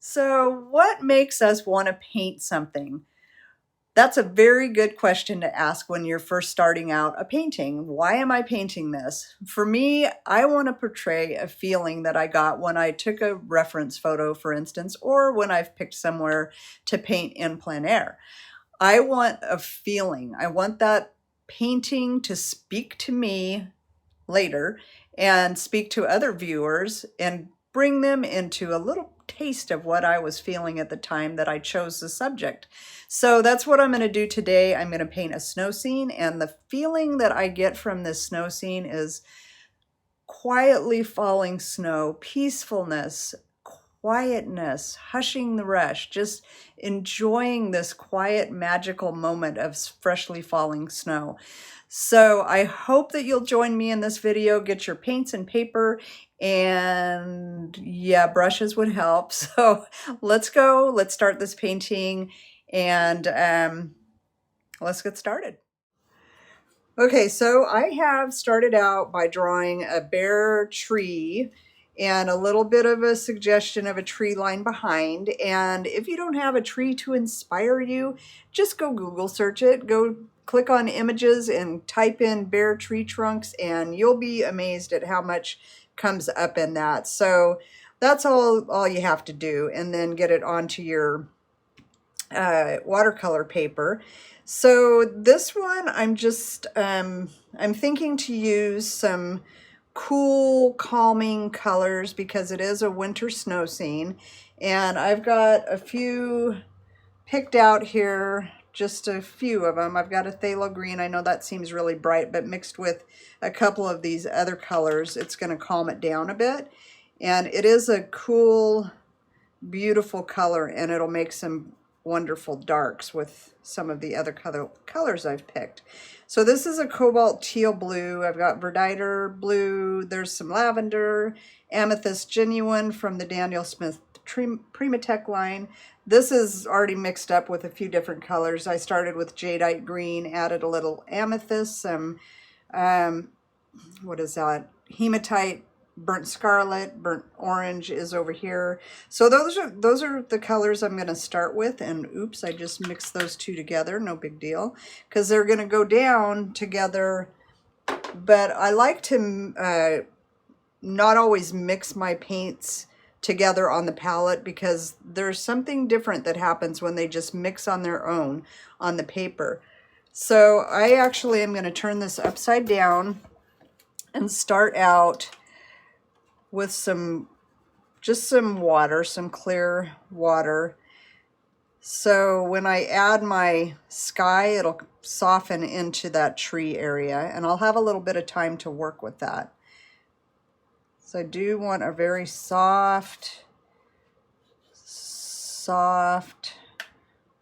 So, what makes us want to paint something? That's a very good question to ask when you're first starting out a painting. Why am I painting this? For me, I want to portray a feeling that I got when I took a reference photo, for instance, or when I've picked somewhere to paint in plein air. I want a feeling. I want that painting to speak to me later and speak to other viewers and bring them into a little taste of what I was feeling at the time that I chose the subject. So that's what I'm going to do today. I'm going to paint a snow scene, and the feeling that I get from this snow scene is quietly falling snow, peacefulness, quietness, hushing the rush, just enjoying this quiet, magical moment of freshly falling snow. So I hope that you'll join me in this video. Get your paints and paper, and yeah, brushes would help. So let's go. Let's start this painting, and let's get started. Okay, so I have started out by drawing a bare tree and a little bit of a suggestion of a tree line behind. And if you don't have a tree to inspire you, just go Google search it. Go click on images and type in bare tree trunks, and you'll be amazed at how much comes up in that. So that's all you have to do, and then get it onto your watercolor paper. So this one, I'm just, I'm thinking to use some cool, calming colors because it is a winter snow scene. And I've got a few picked out here, just a few of them. I've got a phthalo green. I know that seems really bright, but mixed with a couple of these other colors, it's going to calm it down a bit. And it is a cool, beautiful color, and it'll make some wonderful darks with some of the other colors I've picked. So this is a Cobalt Teal Blue. I've got Verditer Blue. There's some lavender, Amethyst Genuine from the Daniel Smith Primatech line. This is already mixed up with a few different colors. I started with Jadite green, added a little amethyst, some, what is that? Hematite, burnt scarlet, burnt orange is over here. So those are the colors I'm going to start with. And oops, I just mixed those two together. No big deal, because they're going to go down together. But I like to not always mix my paints together on the palette, because there's something different that happens when they just mix on their own on the paper. So I actually am going to turn this upside down and start out with just some water, some clear water. So when I add my sky, it'll soften into that tree area, and I'll have a little bit of time to work with that. So I do want a very soft,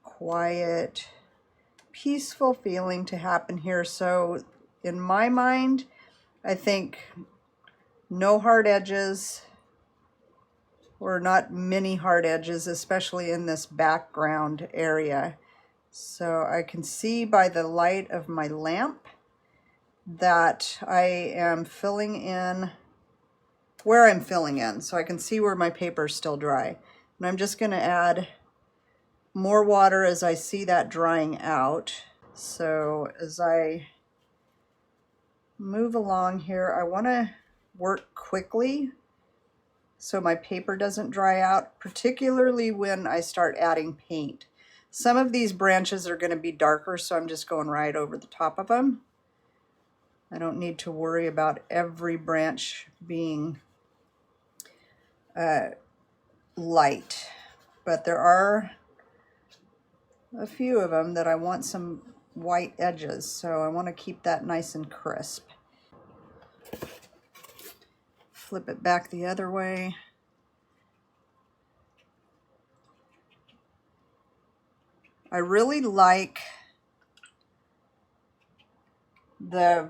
quiet, peaceful feeling to happen here. So in my mind, I think no hard edges, or not many hard edges, especially in this background area. So I can see by the light of my lamp that I am filling in where I'm filling in. So I can see where my paper is still dry. And I'm just going to add more water as I see that drying out. So as I move along here, I want to work quickly so my paper doesn't dry out, particularly when I start adding paint. Some of these branches are going to be darker, so I'm just going right over the top of them. I don't need to worry about every branch being light, but there are a few of them that I want some white edges, so I want to keep that nice and crisp. Flip it back the other way. I really like I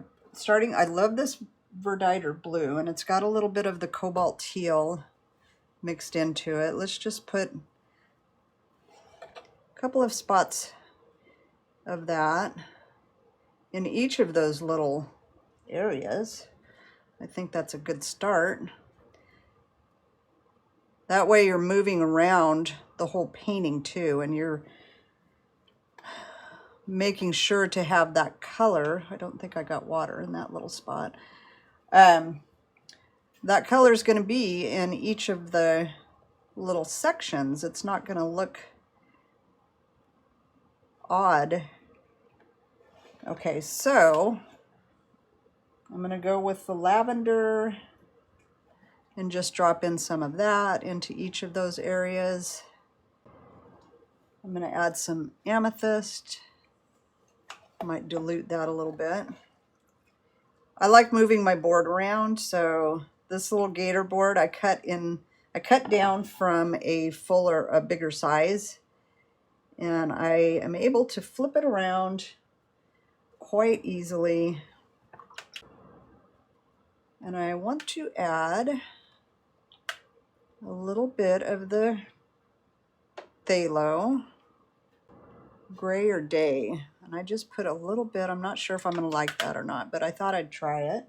love this Verditer blue, and it's got a little bit of the Cobalt Teal mixed into it. Let's just put a couple of spots of that in each of those little areas. I think that's a good start. That way you're moving around the whole painting too, and you're making sure to have that color. I don't think I got water in that little spot. That color is going to be in each of the little sections. It's not going to look odd. Okay, so I'm going to go with the lavender and just drop in some of that into each of those areas. I'm going to add some amethyst. I might dilute that a little bit. I like moving my board around, so this little gator board I cut down from a bigger size, and I am able to flip it around quite easily. And I want to add a little bit of the phthalo, gray or day, and I just put a little bit. I'm not sure if I'm going to like that or not, but I thought I'd try it.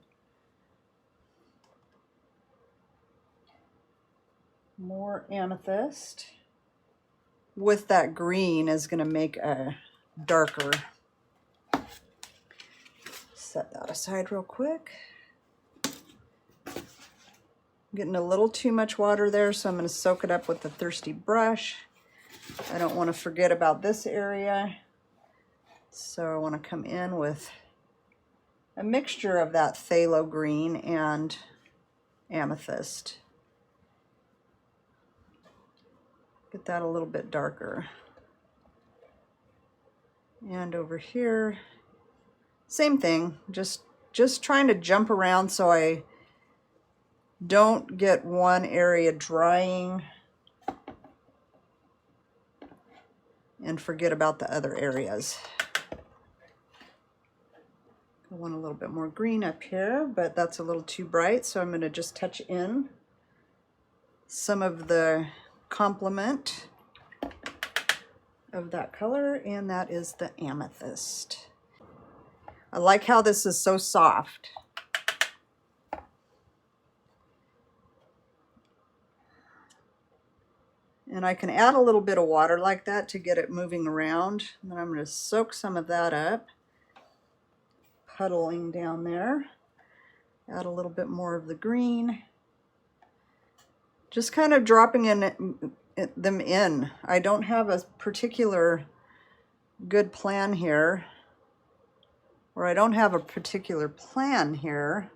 More amethyst with that green is going to make a darker. Set that aside real quick. I'm getting a little too much water there, so I'm going to soak it up with the thirsty brush. I don't want to forget about this area, so I want to come in with a mixture of that phthalo green and amethyst. Get that a little bit darker. And over here, same thing, just trying to jump around so I don't get one area drying and forget about the other areas. I want a little bit more green up here, but that's a little too bright, so I'm going to just touch in some of the complement of that color, and that is the amethyst. I like how this is so soft. And I can add a little bit of water like that to get it moving around. And then I'm going to soak some of that up, puddling down there. Add a little bit more of the green. Just kind of dropping them in. I don't have a particular good plan here, or I don't have a particular plan here.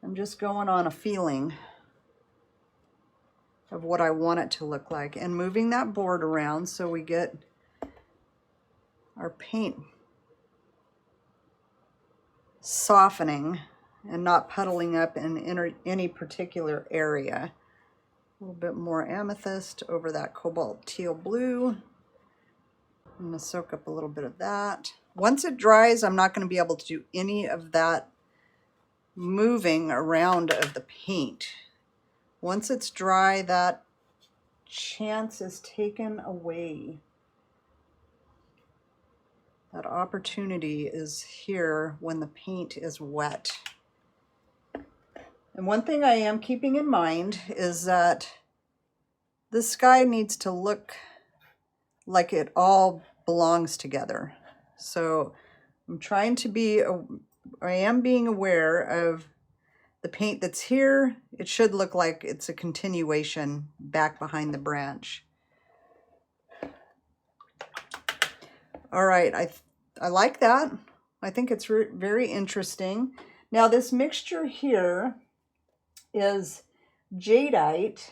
I'm just going on a feeling of what I want it to look like and moving that board around so we get our paint softening and not puddling up in any particular area. A little bit more amethyst over that cobalt teal blue. I'm going to soak up a little bit of that. Once it dries, I'm not going to be able to do any of that moving around of the paint. Once it's dry, that chance is taken away. That opportunity is here when the paint is wet. And one thing I am keeping in mind is that the sky needs to look like it all belongs together. So I'm trying to be, I am being aware of the paint that's here. It should look like it's a continuation back behind the branch. All right, I like that. I think it's very interesting. Now this mixture here is Jadite,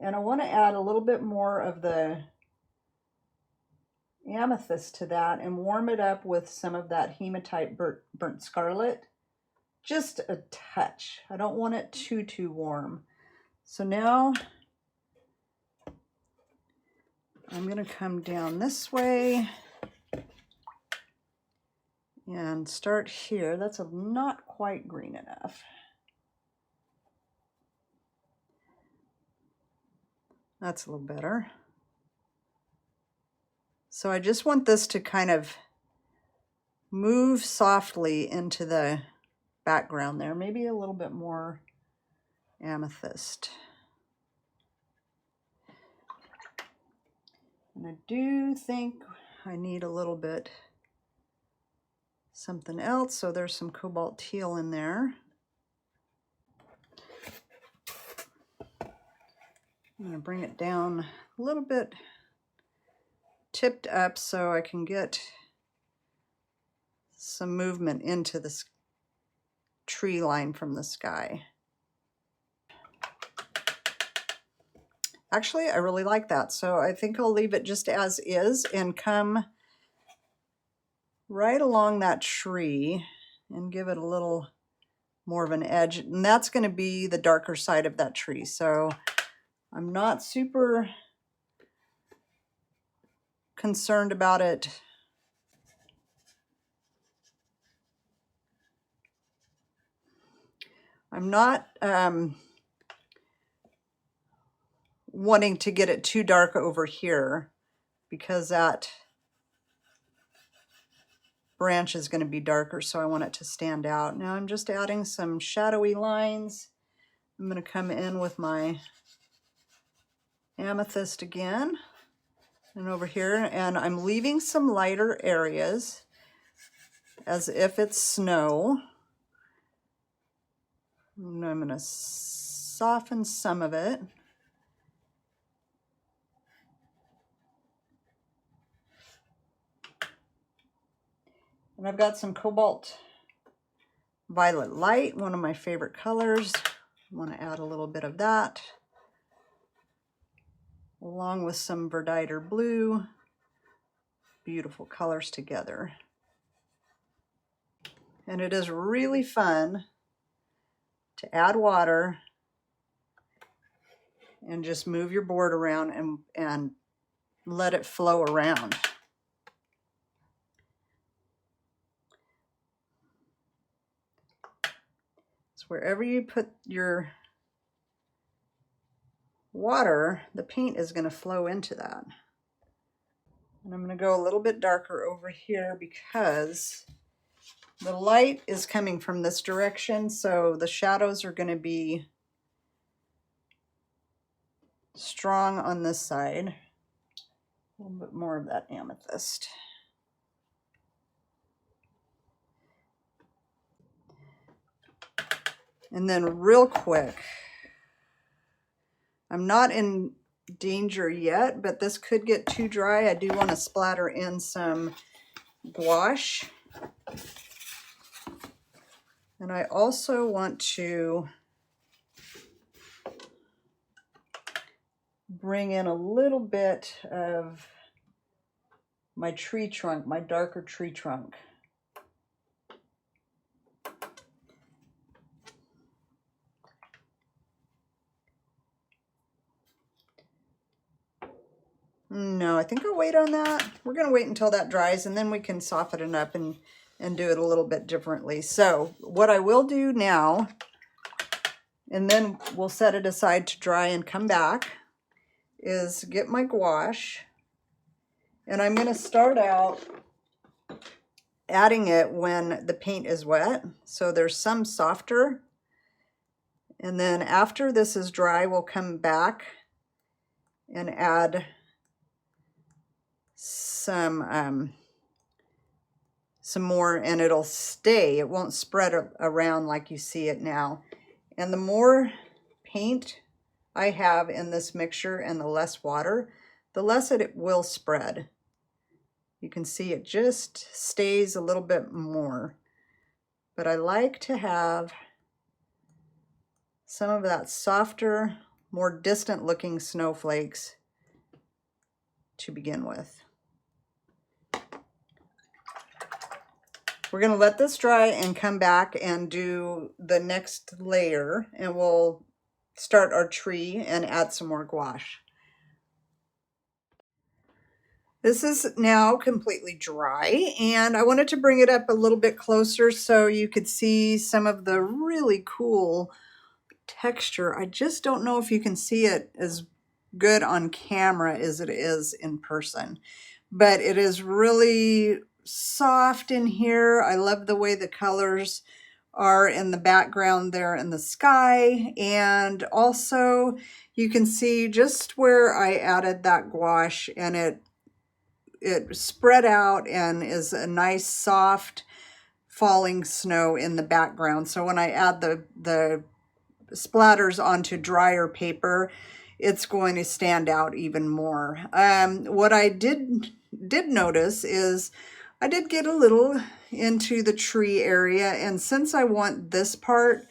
and I want to add a little bit more of the amethyst to that and warm it up with some of that hematite burnt scarlet. Just a touch. I don't want it too warm. So now I'm going to come down this way and start here. That's not quite green enough. That's a little better. So I just want this to kind of move softly into the background there. Maybe a little bit more amethyst. And I do think I need a little bit something else, so there's some Cobalt Teal in there. I'm going to bring it down a little bit, tipped up, so I can get some movement into this tree line from the sky. Actually, I really like that, so I think I'll leave it just as is and come right along that tree and give it a little more of an edge. And that's going to be the darker side of that tree, so I'm not super concerned about it I'm not wanting to get it too dark over here because that branch is going to be darker, so I want it to stand out. Now I'm just adding some shadowy lines. I'm going to come in with my amethyst again and over here, and I'm leaving some lighter areas as if it's snow. And I'm going to soften some of it. And I've got some Cobalt Violet Light, one of my favorite colors. I want to add a little bit of that, along with some Verditer Blue. Beautiful colors together. And it is really fun to add water and just move your board around and let it flow around. So wherever you put your water, the paint is going to flow into that. And I'm going to go a little bit darker over here because the light is coming from this direction, so the shadows are going to be strong on this side. A little bit more of that amethyst. And then real quick, I'm not in danger yet, but this could get too dry. I do want to splatter in some gouache. And I also want to bring in a little bit of my tree trunk, my darker tree trunk. No, I think I'll wait on that. We're going to wait until that dries, and then we can soften it up and do it a little bit differently. So what I will do now, and then we'll set it aside to dry and come back, is get my gouache. And I'm going to start out adding it when the paint is wet. So there's some softer. And then after this is dry, we'll come back and add some more, and it'll stay. It won't spread around like you see it now. And the more paint I have in this mixture and the less water, the less it will spread. You can see it just stays a little bit more. But I like to have some of that softer, more distant looking snowflakes to begin with. We're going to let this dry and come back and do the next layer, and we'll start our tree and add some more gouache. This is now completely dry, and I wanted to bring it up a little bit closer so you could see some of the really cool texture. I just don't know if you can see it as good on camera as it is in person, but it is really soft in here. I love the way the colors are in the background there in the sky. And also you can see just where I added that gouache, and it spread out and is a nice soft falling snow in the background. So when I add the splatters onto drier paper, it's going to stand out even more. What I did notice is I did get a little into the tree area, and since I want this part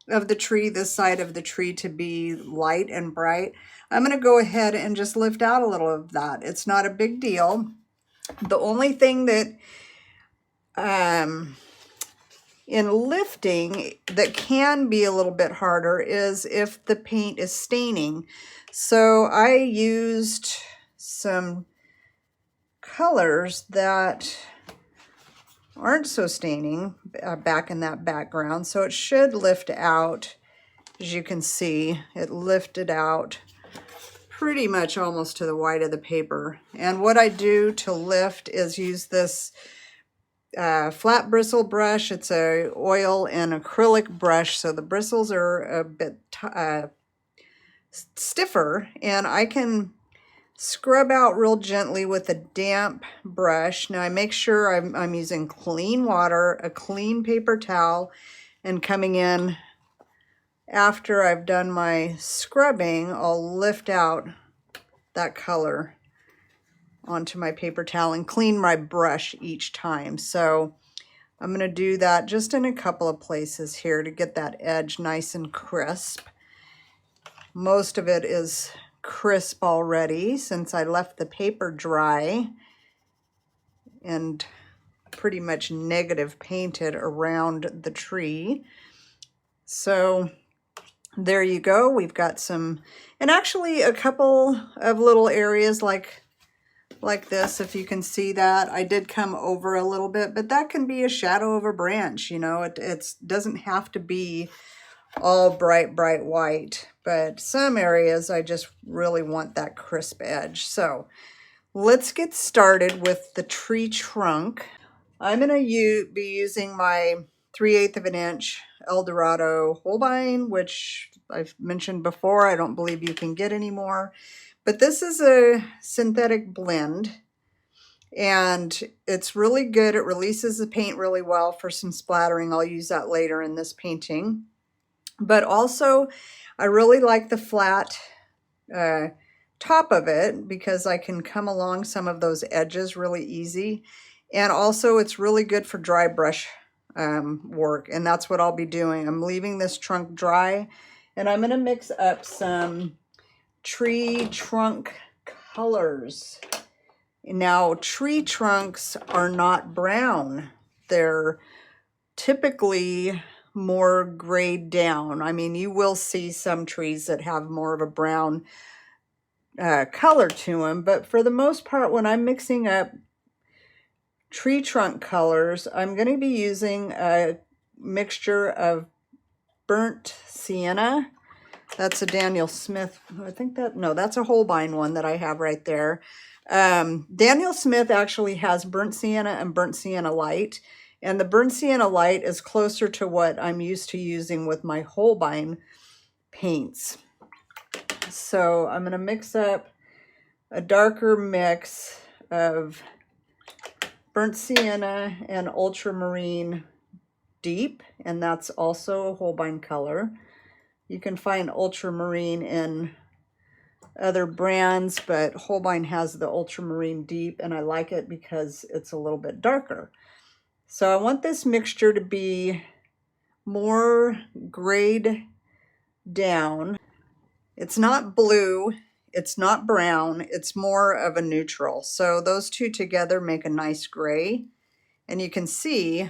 of the tree, this side of the tree, to be light and bright, I'm going to go ahead and just lift out a little of that. It's not a big deal. The only thing that in lifting that can be a little bit harder is if the paint is staining. So I used some colors that aren't so staining back in that background, so it should lift out. As you can see, it lifted out pretty much almost to the white of the paper. And what I do to lift is use this flat bristle brush. It's a oil and acrylic brush, so the bristles are a bit stiffer, and I can scrub out real gently with a damp brush. Now I make sure I'm using clean water, a clean paper towel, and coming in after I've done my scrubbing, I'll lift out that color onto my paper towel and clean my brush each time. So I'm going to do that just in a couple of places here to get that edge nice and crisp. Most of it is crisp already since I left the paper dry and pretty much negative painted around the tree. So there you go. We've got some, and actually a couple of little areas like this, if you can see that. I did come over a little bit, but that can be a shadow of a branch, you know. It doesn't have to be all bright white, but some areas I just really want that crisp edge. So let's get started with the tree trunk. I'm going to be using my 3/8 of an inch Eldorado Holbein, which I've mentioned before. I don't believe you can get anymore. But this is a synthetic blend, and it's really good. It releases the paint really well for some splattering. I'll use that later in this painting. But also, I really like the flat top of it because I can come along some of those edges really easy. And also, it's really good for dry brush work, and that's what I'll be doing. I'm leaving this trunk dry, and I'm going to mix up some tree trunk colors. Now, tree trunks are not brown. They're typically more grayed down. I mean, you will see some trees that have more of a brown color to them, but for the most part, when I'm mixing up tree trunk colors, I'm going to be using a mixture of burnt sienna. That's a Daniel Smith, I think that's a Holbein one that I have right there. Daniel Smith actually has burnt sienna and burnt sienna light, and the burnt sienna light is closer to what I'm used to using with my Holbein paints. So I'm going to mix up a darker mix of burnt sienna and ultramarine deep, and that's also a Holbein color. You can find ultramarine in other brands, but Holbein has the ultramarine deep, and I like it because it's a little bit darker. So I want this mixture to be more grayed down. It's not blue, it's not brown, it's more of a neutral. So those two together make a nice gray. And you can see,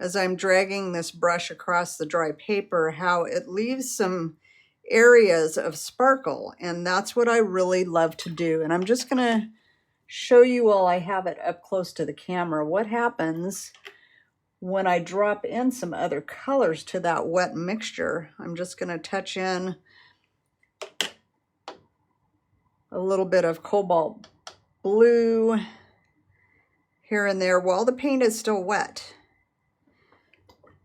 as I'm dragging this brush across the dry paper, how it leaves some areas of sparkle, and that's what I really love to do. And I'm just going to show you while I have it up close to the camera what happens when I drop in some other colors to that wet mixture. I'm just going to touch in a little bit of cobalt blue here and there while the paint is still wet.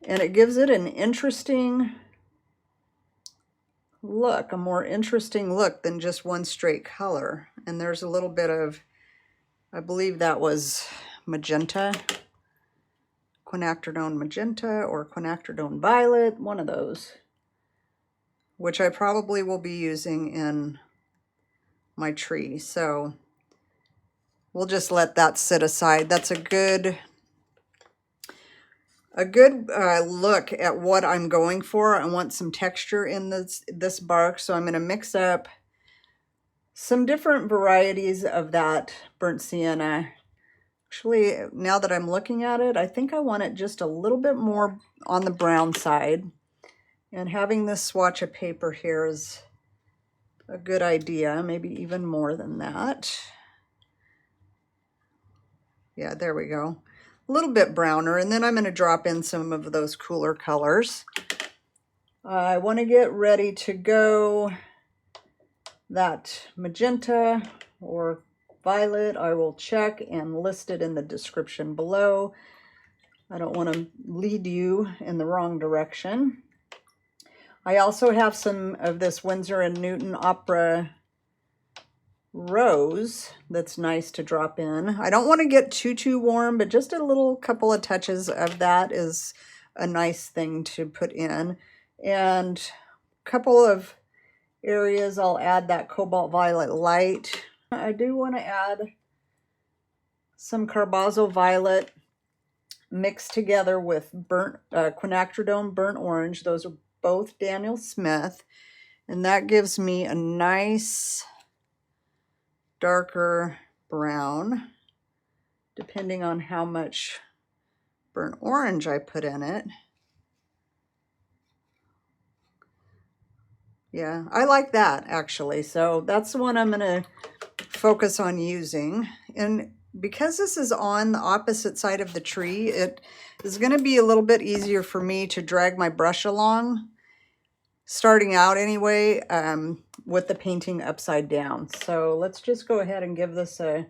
And it gives it an interesting look, a more interesting look than just one straight color. And there's a little bit of, I believe that was magenta, Quinacridone magenta or Quinacridone violet, one of those, which I probably will be using in my tree. So we'll just let that sit aside. That's a good look at what I'm going for. I want some texture in this bark, so I'm going to mix up some different varieties of that burnt sienna. Actually, now that I'm looking at it, I think I want it just a little bit more on the brown side. And having this swatch of paper here is a good idea, maybe even more than that. Yeah, there we go. A little bit browner, and then I'm going to drop in some of those cooler colors. I want to get ready to go. That magenta or violet, I will check and list it in the description below. I don't want to lead you in the wrong direction. I also have some of this Winsor & Newton Opera Rose that's nice to drop in. I don't want to get too warm, but just a little couple of touches of that is a nice thing to put in. And a couple of areas I'll add that Cobalt Violet light. I do want to add some Carbazole Violet mixed together with Quinacridone Burnt Orange. Those are both Daniel Smith, and that gives me a nice darker brown, depending on how much burnt orange I put in it. Yeah, I like that actually. So that's the one I'm going to focus on using. And because this is on the opposite side of the tree, it is going to be a little bit easier for me to drag my brush along, starting out anyway, with the painting upside down. So let's just go ahead and give this a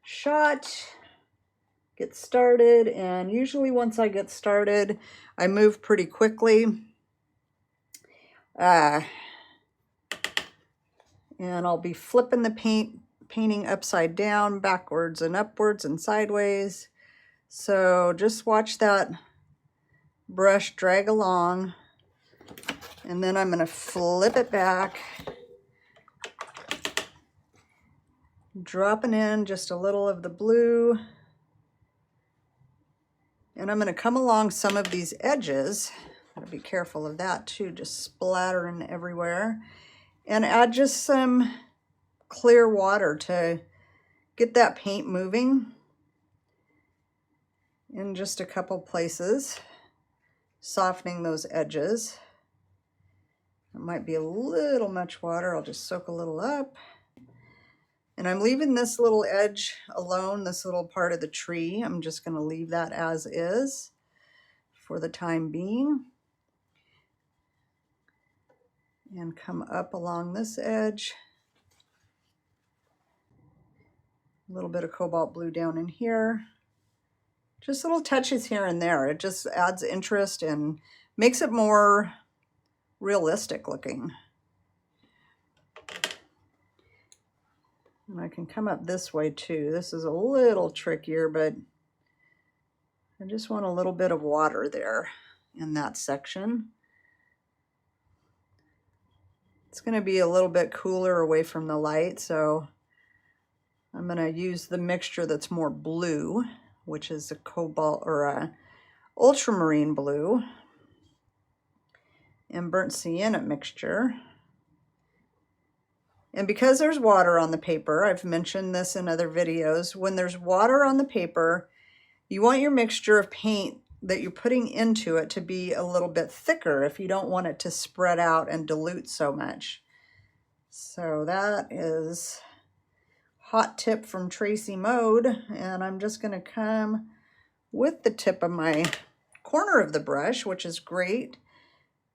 shot, get started. And usually once I get started, I move pretty quickly. And I'll be flipping the painting upside down, backwards and upwards and sideways. So just watch that brush drag along. And then I'm going to flip it back, dropping in just a little of the blue. And I'm going to come along some of these edges. Gotta be careful of that too, just splattering everywhere. And add just some clear water to get that paint moving in just a couple places, softening those edges. It might be a little much water. I'll just soak a little up. And I'm leaving this little edge alone, this little part of the tree. I'm just going to leave that as is for the time being. And come up along this edge. A little bit of cobalt blue down in here. Just little touches here and there. It just adds interest and makes it more realistic looking. And I can come up this way too. This is a little trickier, but I just want a little bit of water there in that section. It's going to be a little bit cooler away from the light, so I'm going to use the mixture that's more blue, which is a cobalt or a ultramarine blue, and burnt sienna mixture. And because there's water on the paper, I've mentioned this in other videos, when there's water on the paper, you want your mixture of paint that you're putting into it to be a little bit thicker if you don't want it to spread out and dilute so much. So that is hot tip from Tracy Mode, and I'm just going to come with the tip of my corner of the brush, which is great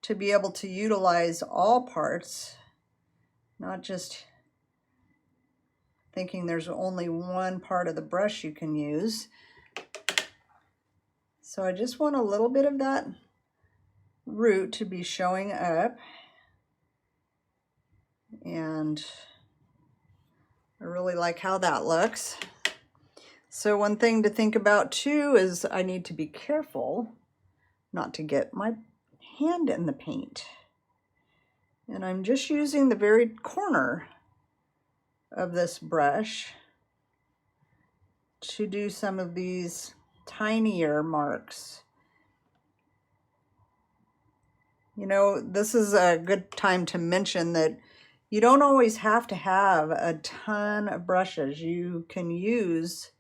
to be able to utilize all parts, not just thinking there's only one part of the brush you can use. So I just want a little bit of that root to be showing up. And I really like how that looks. So one thing to think about too is I need to be careful not to get my hand in the paint. And I'm just using the very corner of this brush to do some of these tinier marks. You know, this is a good time to mention that you don't always have to have a ton of brushes. You can use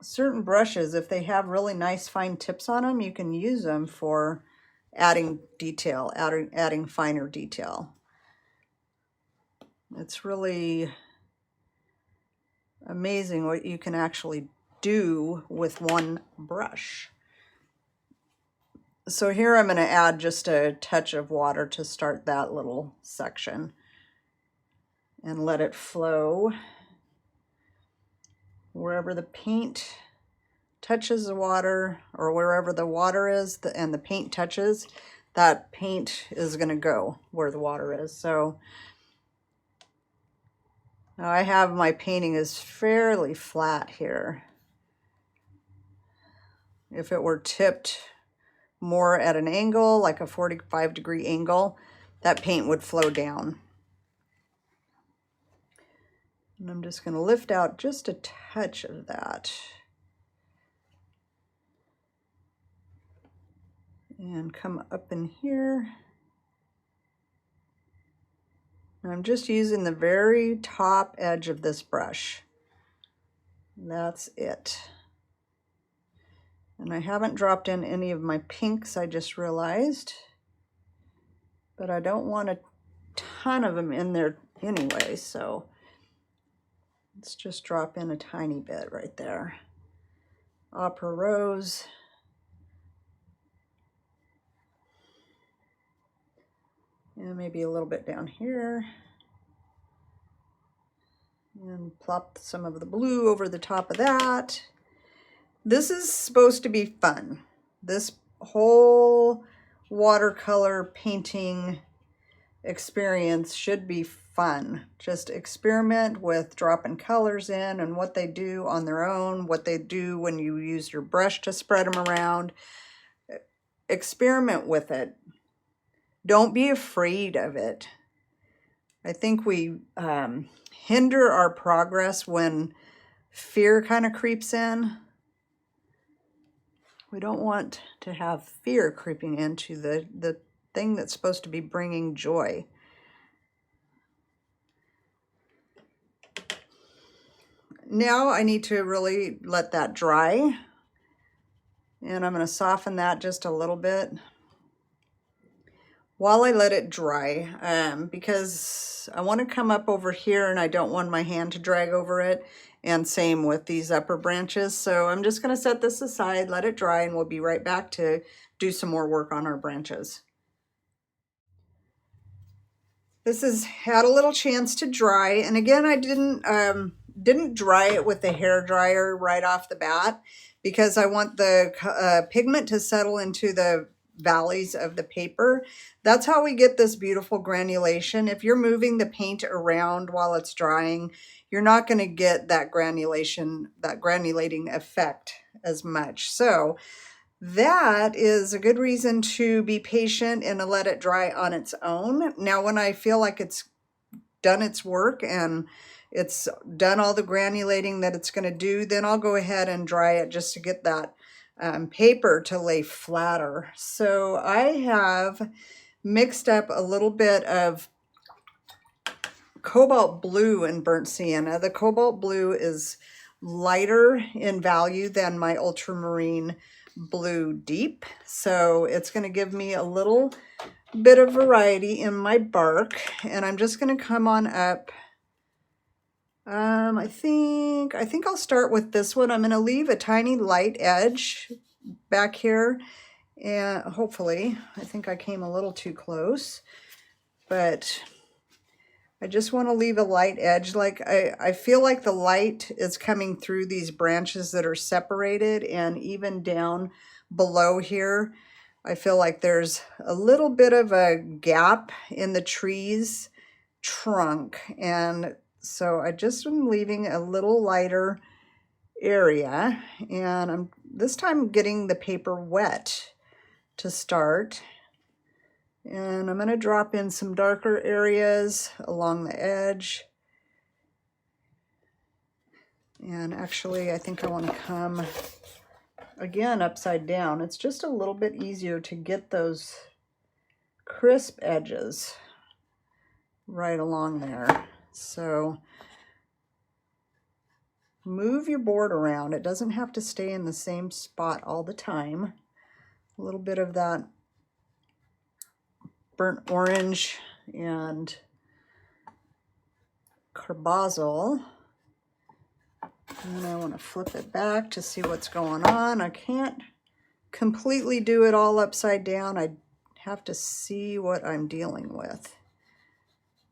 certain brushes, if they have really nice fine tips on them, you can use them for adding detail, adding finer detail. It's really amazing what you can actually do with one brush. So here I'm going to add just a touch of water to start that little section and let it flow. Wherever the paint touches the water, or wherever the water is and the paint touches, that paint is going to go where the water is. So now I have my painting is fairly flat here. If it were tipped more at an angle, like a 45-degree angle, that paint would flow down. And I'm just going to lift out just a touch of that. And come up in here. And I'm just using the very top edge of this brush. That's it. And I haven't dropped in any of my pinks, I just realized. But I don't want a ton of them in there anyway, so let's just drop in a tiny bit right there. Opera Rose. And maybe a little bit down here. And plop some of the blue over the top of that. This is supposed to be fun. This whole watercolor painting experience should be fun. Just experiment with dropping colors in and what they do on their own, what they do when you use your brush to spread them around. Experiment with it. Don't be afraid of it. I think we hinder our progress when fear kind of creeps in. We don't want to have fear creeping into the thing that's supposed to be bringing joy. Now I need to really let that dry. And I'm going to soften that just a little bit while I let it dry, because I want to come up over here and I don't want my hand to drag over it, and same with these upper branches. So I'm just going to set this aside, let it dry, and we'll be right back to do some more work on our branches. This has had a little chance to dry, and again I didn't dry it with the hair dryer right off the bat because I want the pigment to settle into the valleys of the paper. That's how we get this beautiful granulation. If you're moving the paint around while it's drying, you're not going to get that granulation, that granulating effect as much. So that is a good reason to be patient and to let it dry on its own. Now, when I feel like it's done its work and it's done all the granulating that it's going to do, then I'll go ahead and dry it just to get that paper to lay flatter. So I have mixed up a little bit of Cobalt Blue and Burnt Sienna. The Cobalt Blue is lighter in value than my Ultramarine Blue Deep, so it's going to give me a little bit of variety in my bark. And I'm just going to come on up. I think I'll start with this one. I'm going to leave a tiny light edge back here, and hopefully, I think I came a little too close, but I just want to leave a light edge. Like I feel like the light is coming through these branches that are separated, and even down below here, I feel like there's a little bit of a gap in the tree's trunk. And so I just am leaving a little lighter area, and I'm this time getting the paper wet to start. And I'm going to drop in some darker areas along the edge. And actually, I think I want to come again upside down. It's just a little bit easier to get those crisp edges right along there. So move your board around. It doesn't have to stay in the same spot all the time. A little bit of that burnt orange and Carbazole. And I want to flip it back to see what's going on. I can't completely do it all upside down. I have to see what I'm dealing with.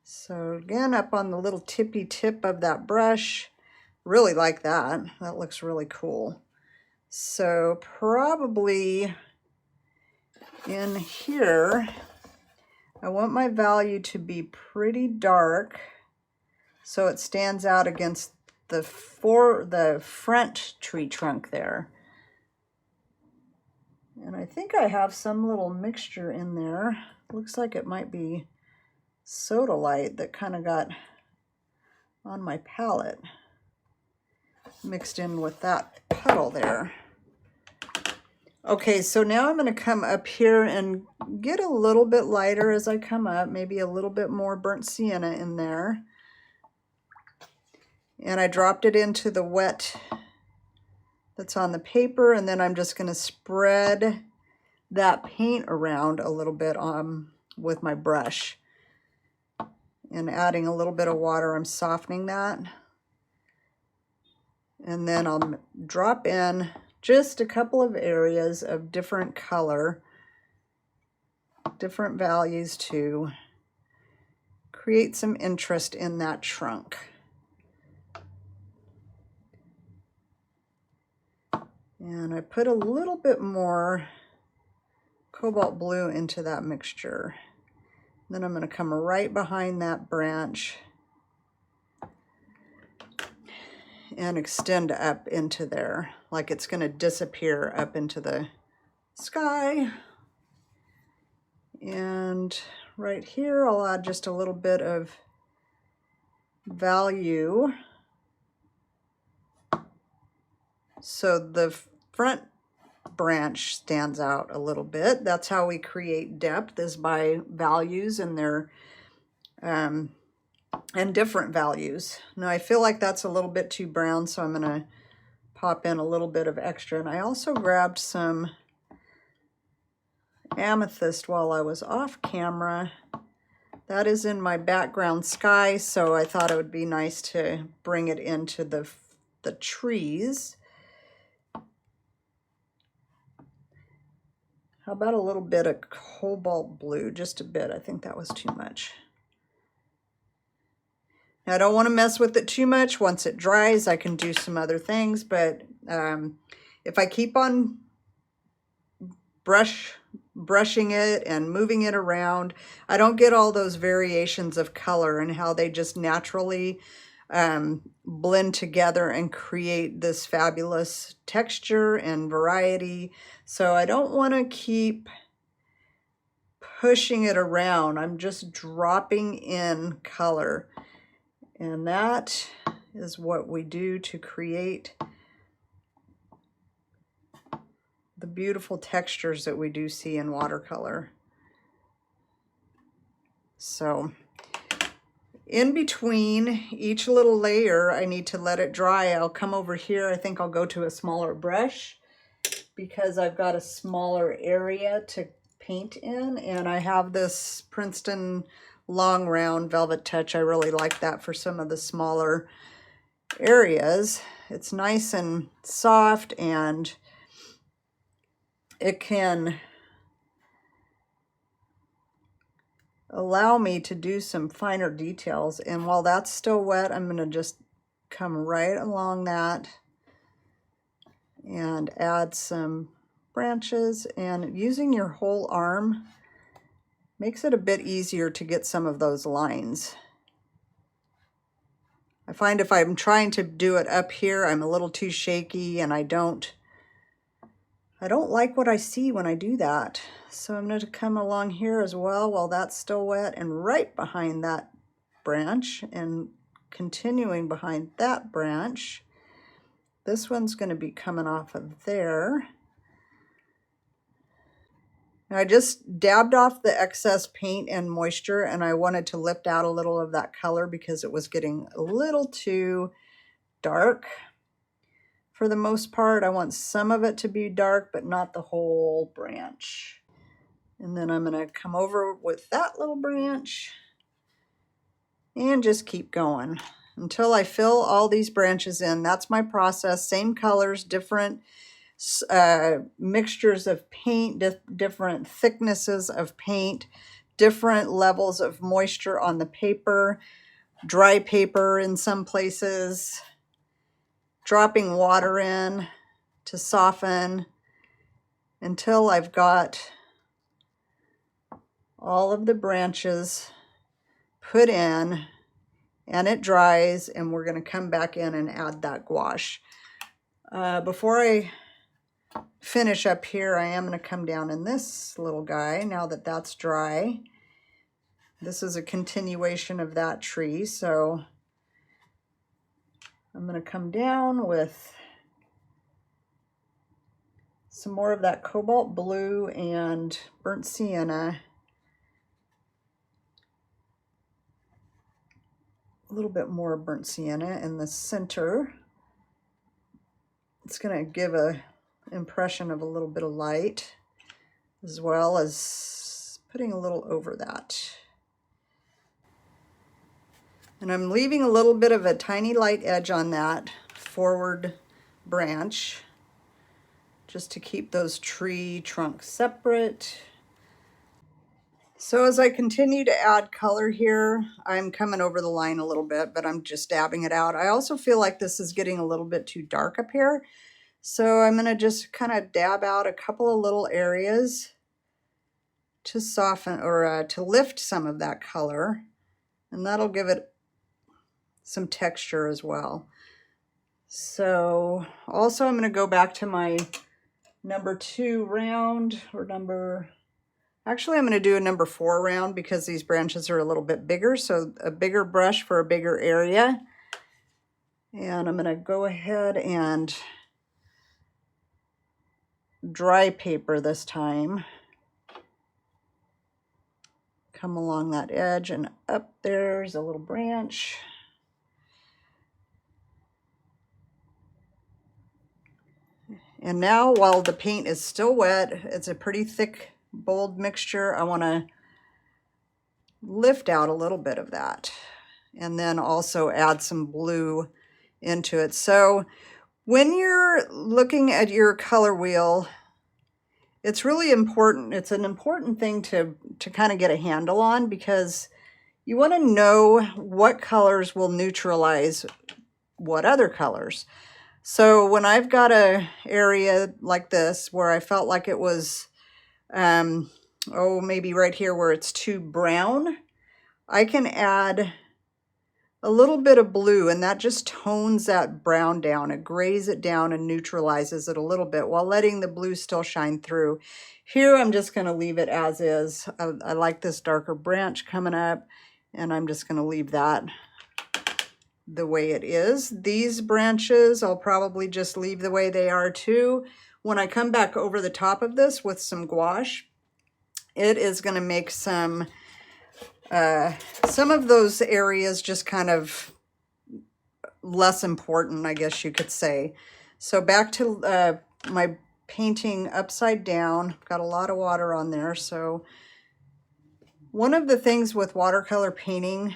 So again, up on the little tippy tip of that brush. Really like that. That looks really cool. So probably in here, I want my value to be pretty dark so it stands out against the front tree trunk there. And I think I have some little mixture in there. Looks like it might be sodalite that kind of got on my palette, mixed in with that puddle there. Okay, so now I'm going to come up here and get a little bit lighter as I come up, maybe a little bit more burnt sienna in there. And I dropped it into the wet that's on the paper, and then I'm just going to spread that paint around a little bit with my brush. And adding a little bit of water, I'm softening that. And then I'll drop in just a couple of areas of different color, different values to create some interest in that trunk. And I put a little bit more cobalt blue into that mixture. Then I'm going to come right behind that branch and extend up into there, like it's going to disappear up into the sky. And right here, I'll add just a little bit of value. So the front branch stands out a little bit. That's how we create depth, is by values and their and different values. Now I feel like that's a little bit too brown, so I'm going to pop in a little bit of extra. And I also grabbed some amethyst while I was off camera. That is in my background sky, so I thought it would be nice to bring it into the trees. How about a little bit of cobalt blue? Just a bit. I think that was too much. Now, I don't want to mess with it too much. Once it dries, I can do some other things, but if I keep on brushing it and moving it around, I don't get all those variations of color and how they just naturally blend together and create this fabulous texture and variety. So I don't want to keep pushing it around. I'm just dropping in color. And that is what we do to create the beautiful textures that we do see in watercolor. So in between each little layer, I need to let it dry. I'll come over here. I think I'll go to a smaller brush because I've got a smaller area to paint in, and I have this Princeton long round velvet touch. I really like that for some of the smaller areas. It's nice and soft, and it can allow me to do some finer details. And while that's still wet, I'm going to just come right along that and add some branches. And using your whole arm makes it a bit easier to get some of those lines. I find if I'm trying to do it up here, I'm a little too shaky, and I don't like what I see when I do that. So I'm going to come along here as well while that's still wet, and right behind that branch, and continuing behind that branch. This one's going to be coming off of there. Now I just dabbed off the excess paint and moisture, and I wanted to lift out a little of that color because it was getting a little too dark. For the most part, I want some of it to be dark, but not the whole branch. And then I'm going to come over with that little branch and just keep going until I fill all these branches in. That's my process. Same colors, different mixtures of paint, different thicknesses of paint, different levels of moisture on the paper, dry paper in some places, dropping water in to soften until I've got all of the branches put in and it dries, and we're going to come back in and add that gouache. Before I finish up here, I am going to come down in this little guy now that that's dry. This is a continuation of that tree, so I'm going to come down with some more of that cobalt blue and burnt sienna. A little bit more burnt sienna in the center. It's going to give a impression of a little bit of light, as well as putting a little over that. And I'm leaving a little bit of a tiny light edge on that forward branch just to keep those tree trunks separate. So as I continue to add color here, I'm coming over the line a little bit, but I'm just dabbing it out. I also feel like this is getting a little bit too dark up here. So I'm going to just kind of dab out a couple of little areas to soften or to lift some of that color. And that'll give it some texture as well. So also I'm going to go back to my number 2 round, or actually I'm going to do a number 4 round because these branches are a little bit bigger. So a bigger brush for a bigger area. And I'm going to go ahead and dry paper this time. Come along that edge, and up there's a little branch. And now, while the paint is still wet, it's a pretty thick, bold mixture. I want to lift out a little bit of that, and then also add some blue into it. So when you're looking at your color wheel, it's really important. It's an important thing to kind of get a handle on, because you want to know what colors will neutralize what other colors. So when I've got a area like this where I felt like it was, maybe right here where it's too brown, I can add a little bit of blue, and that just tones that brown down. It grays it down and neutralizes it a little bit while letting the blue still shine through. Here I'm just going to leave it as is. I like this darker branch coming up, and I'm just going to leave that the way it is. These branches I'll probably just leave the way they are too. When I come back over the top of this with some gouache, it is going to make some of those areas just kind of less important, I guess you could say. So back to my painting upside down. Got a lot of water on there. So one of the things with watercolor painting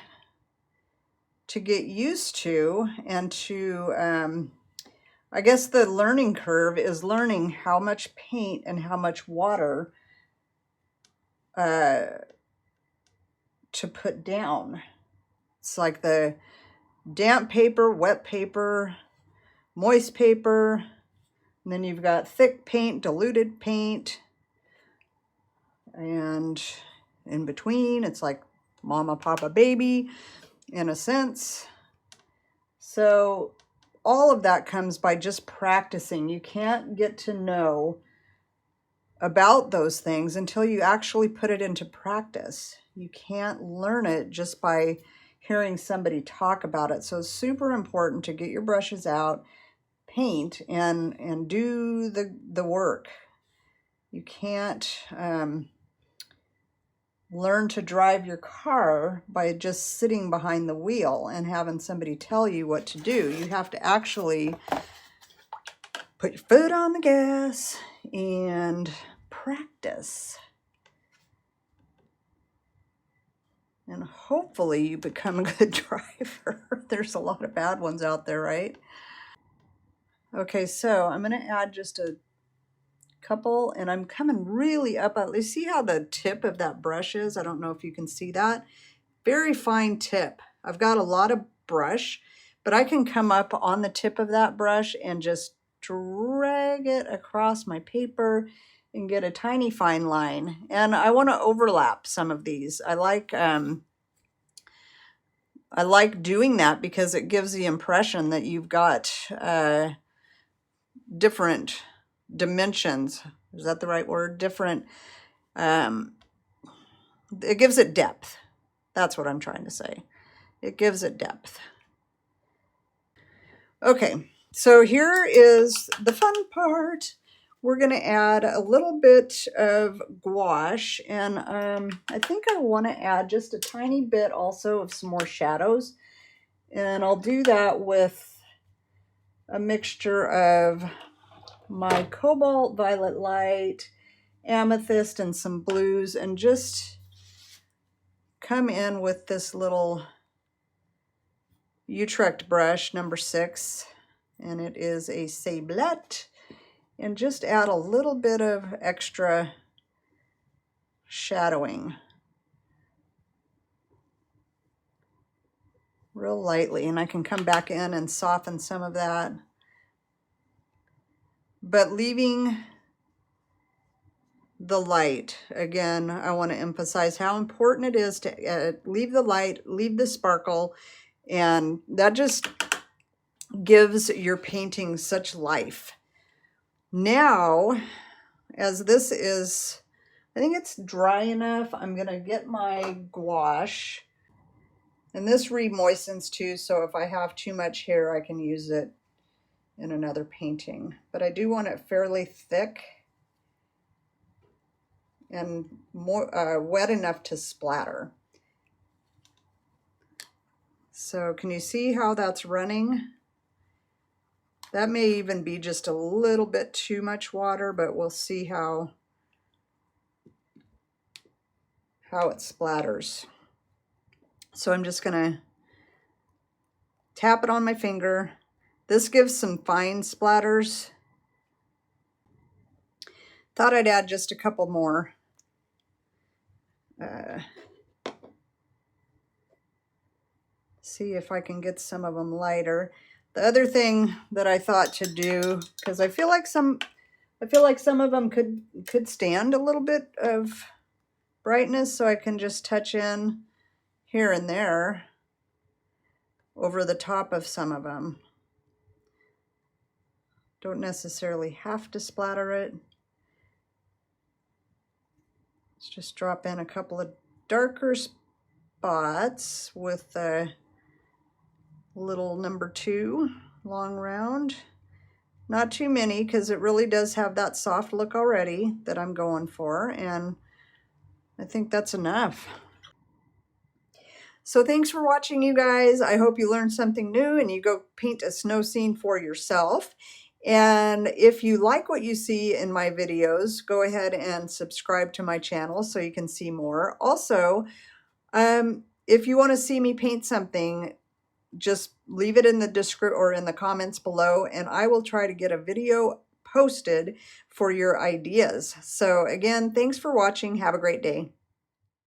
to get used to, and to, I guess the learning curve is learning how much paint and how much water to put down. It's like the damp paper, wet paper, moist paper, and then you've got thick paint, diluted paint, and in between it's like mama, papa, baby in a sense. So all of that comes by just practicing. You can't get to know about those things until you actually put it into practice. You can't learn it just by hearing somebody talk about it. So it's super important to get your brushes out, paint, and do the work. You can't learn to drive your car by just sitting behind the wheel and having somebody tell you what to do. You have to actually put your foot on the gas and practice. And hopefully you become a good driver. There's a lot of bad ones out there, right? Okay, so I'm going to add just a couple, and I'm coming really up. You see how the tip of that brush is? I don't know if you can see that. Very fine tip. I've got a lot of brush, but I can come up on the tip of that brush and just drag it across my paper and get a tiny fine line. And I want to overlap some of these. I like doing that because it gives the impression that you've got different dimensions. Is that the right word? Different. It gives it depth. That's what I'm trying to say. It gives it depth. Okay, so here is the fun part. We're going to add a little bit of gouache, and I think I want to add just a tiny bit also of some more shadows. And I'll do that with a mixture of my Cobalt Violet Light, Amethyst, and some blues, and just come in with this little Utrecht brush, number 6, and it is a Sablette, and just add a little bit of extra shadowing. Real lightly, and I can come back in and soften some of that. But leaving the light, again, I want to emphasize how important it is to leave the light, leave the sparkle, and that just gives your painting such life. Now, as this is, I think it's dry enough, I'm going to get my gouache, and this re-moistens too, so if I have too much hair, I can use it in another painting. But I do want it fairly thick and more wet enough to splatter. So can you see how that's running? That may even be just a little bit too much water, but we'll see how it splatters. So I'm just gonna tap it on my finger. This gives some fine splatters. Thought I'd add just a couple more. See if I can get some of them lighter. The other thing that I thought to do, because I feel like some of them could stand a little bit of brightness, so I can just touch in here and there over the top of some of them. Don't necessarily have to splatter it. Let's just drop in a couple of darker spots with a little number 2 long round. Not too many, because it really does have that soft look already that I'm going for, and I think that's enough. So thanks for watching, you guys. I hope you learned something new and you go paint a snow scene for yourself. And if you like what you see in my videos, go ahead and subscribe to my channel so you can see more. Also, if you want to see me paint something, just leave it in the description or in the comments below, and I will try to get a video posted for your ideas. So again, thanks for watching. Have a great day.